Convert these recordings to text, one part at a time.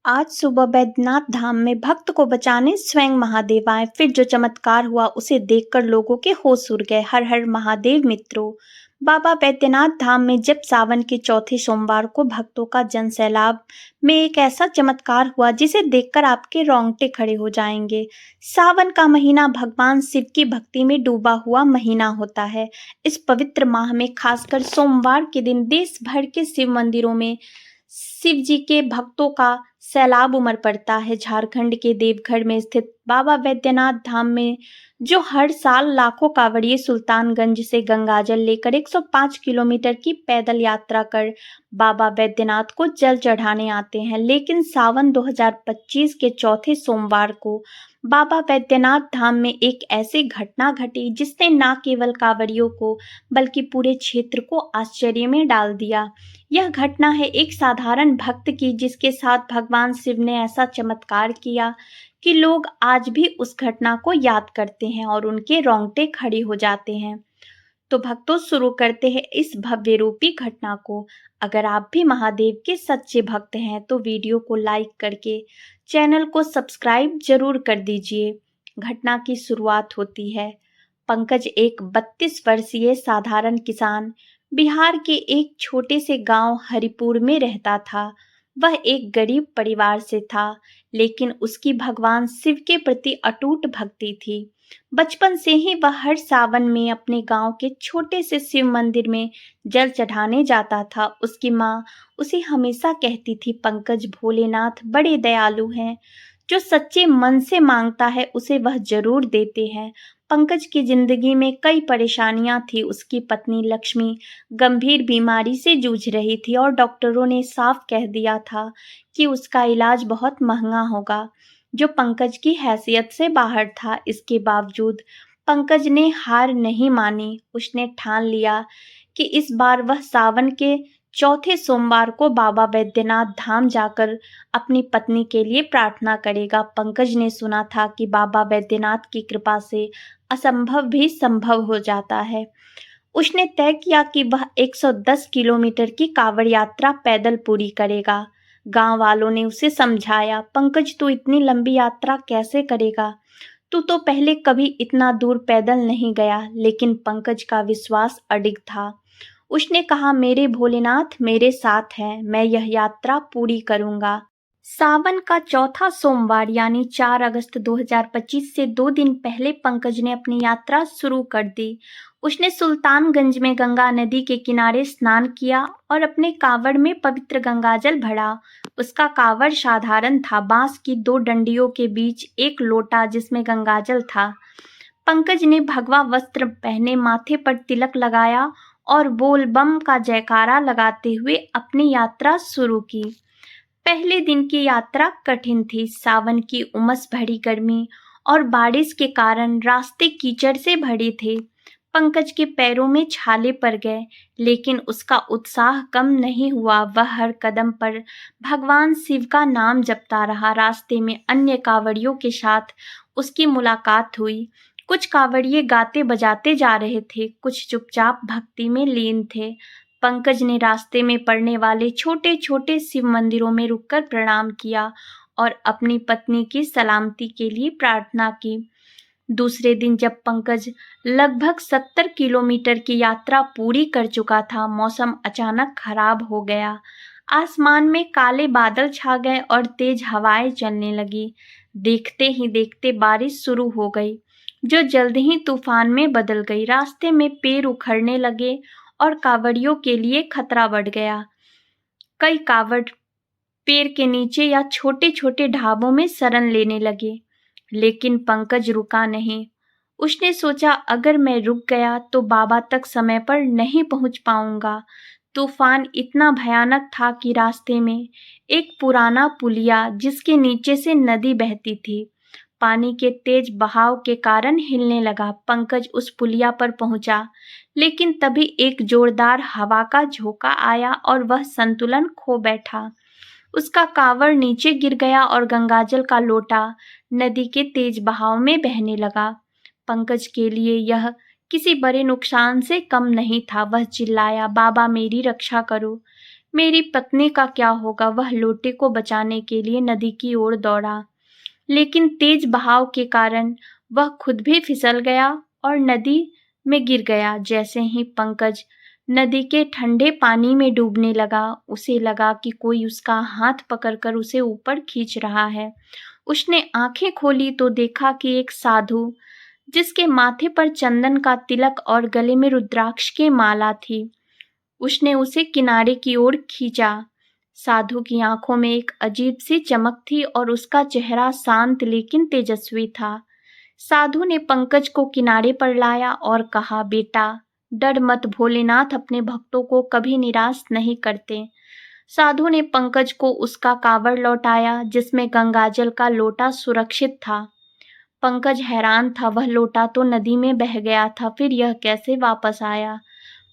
आज सुबह बैद्यनाथ धाम में भक्त को बचाने स्वयं महादेव आए। फिर जो चमत्कार हुआ उसे देखकर लोगों के होश उड़ गए। हर हर महादेव मित्रों, बाबा बैद्यनाथ धाम में जब सावन के चौथे सोमवार को भक्तों का जन सैलाब में एक ऐसा चमत्कार हुआ जिसे देखकर आपके रोंगटे खड़े हो जाएंगे। सावन का महीना भगवान शिव की भक्ति में डूबा हुआ महीना होता है। इस पवित्र माह में खासकर सोमवार के दिन देश भर के शिव मंदिरों में शिव जी के भक्तों का सैलाब उमड़ पड़ता है। झारखंड के देवघर में स्थित बाबा बैद्यनाथ धाम में जो हर साल लाखों कांवड़िए सुल्तानगंज से गंगाजल लेकर 105 किलोमीटर की पैदल यात्रा कर बाबा बैद्यनाथ को जल चढ़ाने आते हैं, लेकिन सावन 2025 के चौथे सोमवार को बाबा बैद्यनाथ धाम में एक ऐसी घटना घटी जिसने न केवल कांवड़ियों को बल्कि पूरे क्षेत्र को आश्चर्य में डाल दिया। यह घटना है एक साधारण भक्त की जिसके साथ भगवान शिव ने ऐसा चमत्कार किया कि लोग आज भी उस घटना को याद करते हैं और उनके रोंगटे खड़े हो जाते हैं। तो भक्तों, शुरू करते हैं इस भव्य रूपी घटना को। अगर आप भी महादेव के सच्चे भक्त हैं तो वीडियो को लाइक करके चैनल को सब्सक्राइब जरूर कर दीजिए। घटना की शुरुआत होती है। पंकज एक 32 वर्षीय साधारण किसान बिहार के एक छोटे से गांव हरिपुर में रहता था। वह एक गरीब परिवार से था, लेकिन उसकी भगवान शिव के प्रति अटूट भक्ति थी। बचपन से ही वह हर सावन में अपने गांव के छोटे से शिव मंदिर में जल चढ़ाने जाता था। उसकी माँ उसे हमेशा कहती थी, पंकज, भोलेनाथ बड़े दयालु हैं, जो सच्चे मन से मांगता है उसे वह जरूर देते हैं। पंकज की जिंदगी में कई परेशानियां थी। उसकी पत्नी लक्ष्मी गंभीर बीमारी से जूझ रही थी और डॉक्टरों ने साफ कह दिया था कि उसका इलाज बहुत महंगा होगा, जो पंकज की हैसियत से बाहर था। इसके बावजूद पंकज ने हार नहीं मानी। उसने ठान लिया कि इस बार वह सावन के चौथे सोमवार को बाबा बैद्यनाथ धाम जाकर अपनी पत्नी के लिए प्रार्थना करेगा। पंकज ने सुना था कि बाबा बैद्यनाथ की कृपा से असंभव भी संभव हो जाता है। उसने तय किया कि वह 110 किलोमीटर की कांवड़ यात्रा पैदल पूरी करेगा। गांव वालों ने उसे समझाया, पंकज, तू इतनी लंबी यात्रा कैसे करेगा? तू तो पहले कभी इतना दूर पैदल नहीं गया। लेकिन पंकज का विश्वास अडिग था। उसने कहा, मेरे भोलेनाथ मेरे साथ हैं, मैं यह यात्रा पूरी करूंगा। सावन का चौथा सोमवार यानी 4 अगस्त 2025 से 2 दिन पहले पंकज ने अपनी यात्रा शुरू कर दी। उसने सुल्तानगंज में गंगा नदी के किनारे स्नान किया और अपने कांवड़ में पवित्र गंगाजल भरा। उसका कांवड़ साधारण था, बांस की 2 डंडियों के बीच एक लोटा जिसमें गंगाजल था। पंकज ने भगवा वस्त्र पहने, माथे पर तिलक लगाया और बोल बम का जयकारा लगाते हुए अपनी यात्रा शुरू की। पहले दिन की यात्रा कठिन थी। सावन की उमस भरी गर्मी और बारिश के कारण रास्ते कीचड़ से भरे थे। पंकज के पैरों में छाले पड़ गए, लेकिन उसका उत्साह कम नहीं हुआ। वह हर कदम पर भगवान शिव का नाम जपता रहा। रास्ते में अन्य कांवड़ियों के साथ उसकी मुलाकात हुई। कुछ कांवड़िए गाते बजाते जा रहे थे, कुछ चुपचाप भक्ति में लीन थे। पंकज ने रास्ते में पड़ने वाले छोटे छोटे शिव मंदिरों में रुककर प्रणाम किया और अपनी पत्नी की सलामती के लिए प्रार्थना की। दूसरे दिन जब पंकज लगभग 70 किलोमीटर की यात्रा पूरी कर चुका था, मौसम अचानक खराब हो गया। आसमान में काले बादल छा गए और तेज हवाएं चलने लगी। देखते ही देखते बारिश शुरू हो गई, जो जल्द ही तूफान में बदल गई। रास्ते में पेड़ उखड़ने लगे और कांवड़ियों के लिए खतरा बढ़ गया। कई कांवड़ पेड़ के नीचे या छोटे छोटे ढाबों में शरण लेने लगे, लेकिन पंकज रुका नहीं। उसने सोचा, अगर मैं रुक गया तो बाबा तक समय पर नहीं पहुंच पाऊंगा। तूफान इतना भयानक था कि रास्ते में एक पुराना पुलिया जिसके नीचे से नदी बहती थी, पानी के तेज बहाव के कारण हिलने लगा। पंकज उस पुलिया पर पहुंचा, लेकिन तभी एक जोरदार हवा का झोंका आया और वह संतुलन खो बैठा। उसका कांवड़ नीचे गिर गया और गंगाजल का लोटा नदी के तेज बहाव में बहने लगा। पंकज के लिए यह किसी बड़े नुकसान से कम नहीं था। वह चिल्लाया, बाबा मेरी रक्षा करो, मेरी पत्नी का क्या होगा? वह लोटे को बचाने के लिए नदी की ओर दौड़ा, लेकिन तेज बहाव के कारण वह खुद भी फिसल गया और नदी में गिर गया। जैसे ही पंकज नदी के ठंडे पानी में डूबने लगा, उसे लगा कि कोई उसका हाथ पकड़कर उसे ऊपर खींच रहा है। उसने आंखें खोली तो देखा कि एक साधु, जिसके माथे पर चंदन का तिलक और गले में रुद्राक्ष की माला थी, उसने उसे किनारे की ओर खींचा। साधु की आंखों में एक अजीब सी चमक थी और उसका चेहरा शांत लेकिन तेजस्वी था। साधु ने पंकज को किनारे पर लाया और कहा, बेटा डर मत, भोलेनाथ अपने भक्तों को कभी निराश नहीं करते। साधु ने पंकज को उसका कावड़ लौटाया, जिसमें गंगाजल का लोटा सुरक्षित था। पंकज हैरान था, वह लोटा तो नदी में बह गया था, फिर यह कैसे वापस आया?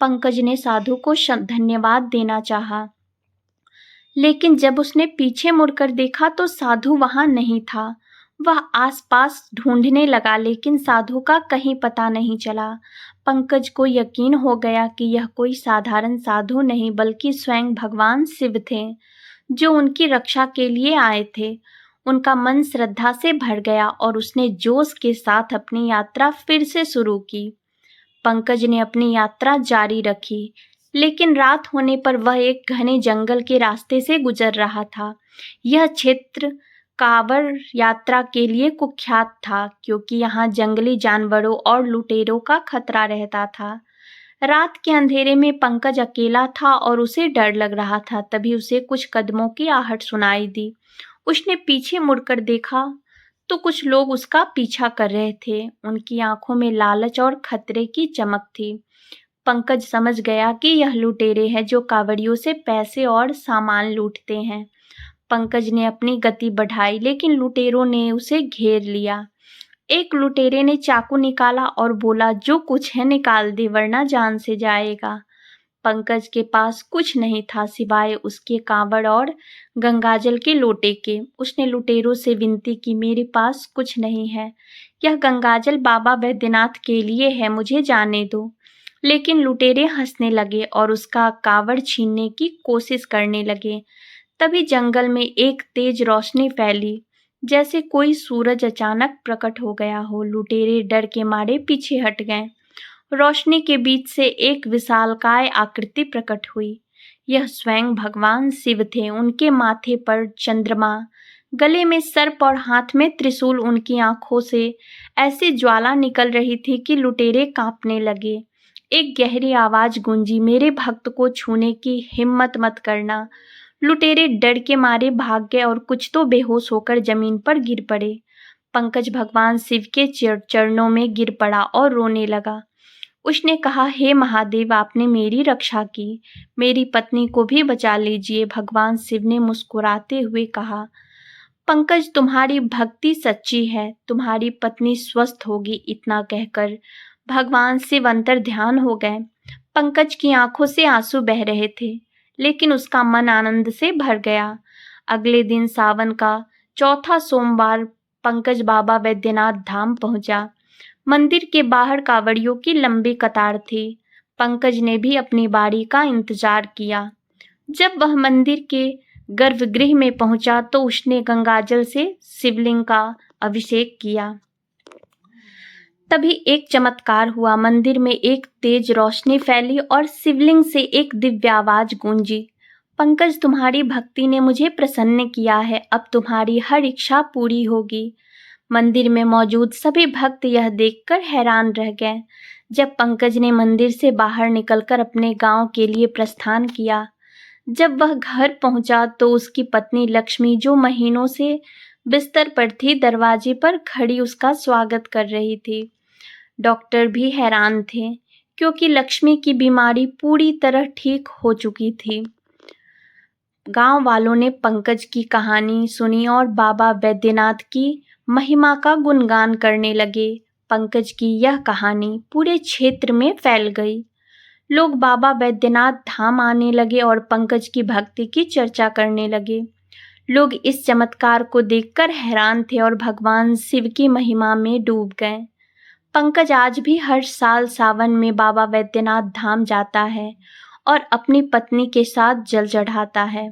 पंकज ने साधु को धन्यवाद देना चाहा, लेकिन जब उसने पीछे मुड़कर देखा तो साधु वहां नहीं था। वह आसपास ढूंढने लगा, लेकिन साधु का कहीं पता नहीं चला। पंकज को यकीन हो गया कि यह कोई साधारण साधु नहीं, बल्कि स्वयं भगवान शिव थे, जो उनकी रक्षा के लिए आए थे। उनका मन श्रद्धा से भर गया और उसने जोश के साथ अपनी यात्रा फिर से शुरू की। पंकज ने अपनी यात्रा जारी रखी, लेकिन रात होने पर वह एक घने जंगल के रास्ते से गुजर रहा था। यह क्षेत्र कांवड़ यात्रा के लिए कुख्यात था, क्योंकि यहाँ जंगली जानवरों और लुटेरों का खतरा रहता था। रात के अंधेरे में पंकज अकेला था और उसे डर लग रहा था। तभी उसे कुछ कदमों की आहट सुनाई दी। उसने पीछे मुड़कर देखा तो कुछ लोग उसका पीछा कर रहे थे। उनकी आंखों में लालच और खतरे की चमक थी। पंकज समझ गया कि यह लुटेरे हैं जो कांवड़ियों से पैसे और सामान लूटते हैं। पंकज ने अपनी गति बढ़ाई, लेकिन लुटेरों ने उसे घेर लिया। एक लुटेरे ने चाकू निकाला और बोला, जो कुछ है निकाल दे, वरना जान से जाएगा। पंकज के पास कुछ नहीं था सिवाय उसके कांवड़ और गंगाजल के लोटे के। उसने लुटेरों से विनती की, मेरे पास कुछ नहीं है, यह गंगाजल बाबा बैद्यनाथ के लिए है, मुझे जाने दो। लेकिन लुटेरे हंसने लगे और उसका कांवड़ छीनने की कोशिश करने लगे। तभी जंगल में एक तेज रोशनी फैली, जैसे कोई सूरज अचानक प्रकट हो गया हो। लुटेरे डर के मारे पीछे हट गए। रोशनी के बीच से एक विशालकाय आकृति प्रकट हुई। यह स्वयं भगवान शिव थे। उनके माथे पर चंद्रमा, गले में सर्प और हाथ में त्रिशूल। उनकी आंखों से ऐसी ज्वाला निकल रही थी कि लुटेरे कांपने लगे। एक गहरी आवाज गूंजी, मेरे भक्त को छूने की हिम्मत मत करना। लुटेरे डर के मारे भाग गए और कुछ तो बेहोश होकर जमीन पर गिर पड़े। पंकज भगवान शिव के चरणों में गिर पड़ा और रोने लगा। उसने कहा, हे महादेव, आपने मेरी रक्षा की, मेरी पत्नी को भी बचा लीजिए। भगवान शिव ने मुस्कुराते हुए कहा, पंकज, तुम्हारी भक्ति सच्ची है, तुम्हारी पत्नी स्वस्थ होगी। इतना कहकर भगवान शिव अंतर ध्यान हो गए। पंकज की आंखों से आंसू बह रहे थे, लेकिन उसका मन आनंद से भर गया। अगले दिन सावन का चौथा सोमवार पंकज बाबा बैद्यनाथ धाम पहुंचा। मंदिर के बाहर कांवड़ियों की लंबी कतार थी। पंकज ने भी अपनी बारी का इंतजार किया। जब वह मंदिर के गर्भगृह में पहुंचा तो उसने गंगाजल से शिवलिंग का अभिषेक किया। तभी एक चमत्कार हुआ। मंदिर में एक तेज रोशनी फैली और शिवलिंग से एक दिव्य आवाज गूंजी, पंकज, तुम्हारी भक्ति ने मुझे प्रसन्न किया है, अब तुम्हारी हर इच्छा पूरी होगी। मंदिर में मौजूद सभी भक्त यह देखकर हैरान रह गए। जब पंकज ने मंदिर से बाहर निकलकर अपने गांव के लिए प्रस्थान किया, जब वह घर पहुंचा तो उसकी पत्नी लक्ष्मी, जो महीनों से बिस्तर पर थी, दरवाजे पर खड़ी उसका स्वागत कर रही थी। डॉक्टर भी हैरान थे, क्योंकि लक्ष्मी की बीमारी पूरी तरह ठीक हो चुकी थी। गांव वालों ने पंकज की कहानी सुनी और बाबा बैद्यनाथ की महिमा का गुणगान करने लगे। पंकज की यह कहानी पूरे क्षेत्र में फैल गई। लोग बाबा बैद्यनाथ धाम आने लगे और पंकज की भक्ति की चर्चा करने लगे। लोग इस चमत्कार को देखकर हैरान थे और भगवान शिव की महिमा में डूब गए। पंकज आज भी हर साल सावन में बाबा बैद्यनाथ धाम जाता है और अपनी पत्नी के साथ जल चढ़ाता है।